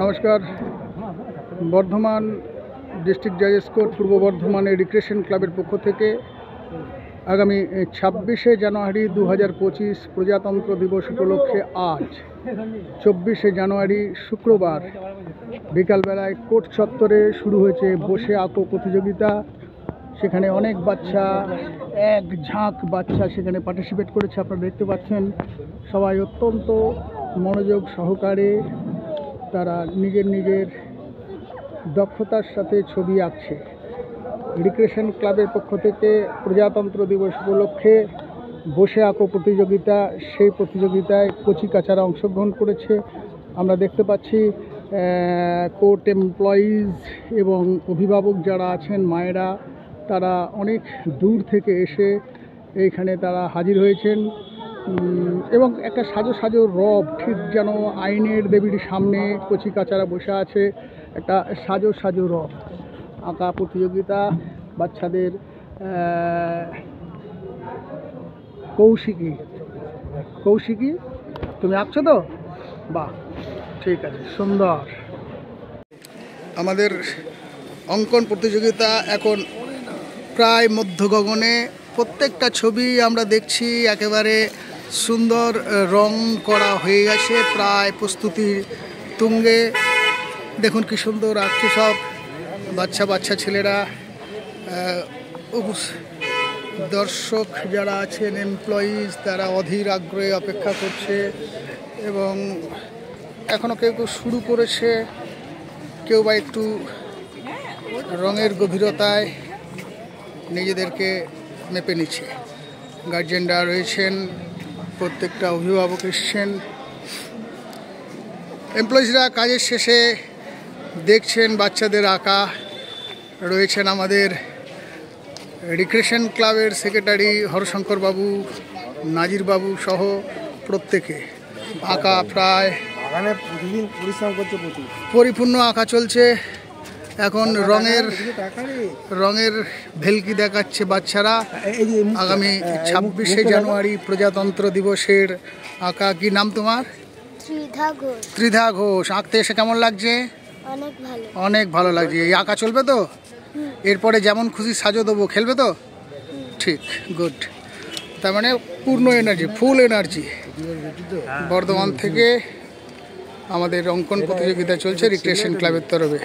নমস্কার। Bardhaman district জাজেস court পূর্ব বর্ধমানের recreation ক্লাবের পক্ষ থেকে আগামী 26শে জানুয়ারি 2025 প্রজাতন্ত্র দিবস উপলক্ষে আজ 24শে জানুয়ারি শুক্রবার বিকালবেলায় কোর্ট চত্বরে শুরু হয়েছে বসে আঁকো প্রতিযোগিতা। সেখানে অনেক বাচ্চা, এক ঝাঁক বাচ্চা সেখানে পার্টিসিপেট করেছে। আপনারা দেখতে পাচ্ছেন সবাই অত্যন্ত মনোযোগ সহকারে তারা নিজের নিজের দক্ষতার সাথে ছবি আঁকছে। রিক্রিয়েশন ক্লাবের পক্ষ থেকে প্রজাতন্ত্র দিবস উপলক্ষে বসে আঁকো প্রতিযোগিতা, সেই প্রতিযোগিতায় কচি কাচারা অংশগ্রহণ করেছে। আমরা দেখতে পাচ্ছি কোর্ট এমপ্লয়িজ এবং অভিভাবক যারা আছেন, মায়েরা, তারা অনেক দূর থেকে এসে এইখানে তারা হাজির হয়েছেন এবং একটা সাজো সাজো রব, ঠিক যেন আইনের দেবীর সামনে কচি কাচারা বসে আছে, একটা সাজো সাজো রব আঁকা প্রতিযোগিতা। বাচ্চাদের কৌশিকী তুমি আঁকছো তো? বাহ, ঠিক আছে, সুন্দর। আমাদের অঙ্কন প্রতিযোগিতা এখন প্রায় মধ্য গগনে। প্রত্যেকটা ছবি আমরা দেখছি একেবারে সুন্দর রং করা হয়ে গেছে, প্রায় প্রস্তুতির তুঙ্গে। দেখুন কি সুন্দর আঁকছে সব বাচ্চা ছেলেরা। দর্শক যারা আছেন, এমপ্লয়িজ, তারা অধীর আগ্রহে অপেক্ষা করছে এবং এখনও কেউ কেউ শুরু করেছে, কেউ বা একটু রঙের গভীরতায় নিজেদেরকে মেপে নিচ্ছে। গার্জেনরা রয়েছেন, প্রত্যেকটা অভিভাবক এসছেন, এমপ্লয়িজরা কাজের শেষে দেখছেন বাচ্চাদের আঁকা। রয়েছেন আমাদের রিক্রিয়েশন ক্লাবের সেক্রেটারি হরশঙ্কর বাবু, নাজির বাবু সহ প্রত্যেকে। আঁকা প্রায় পরিপূর্ণ আঁকা চলছে। এখন রঙের ভেলকি দেখাচ্ছে বাচ্চারা। আগামী 26শে জানুয়ারি প্রজাতন্ত্র দিবসের আঁকা। কি নাম তোমার? ত্রিধা ঘোষ। আঁকতে এসে কেমন লাগছে? অনেক ভালো লাগছে। এই আঁকা চলবে তো? এরপরে যেমন খুশি সাজো দেবো, খেলবে তো? ঠিক, গুড। তার মানে পূর্ণ এনার্জি, ফুল এনার্জি। বর্ধমান থেকে আমাদের অঙ্কন প্রতিযোগিতা চলছে রিক্রিয়েশন ক্লাবের তরফে।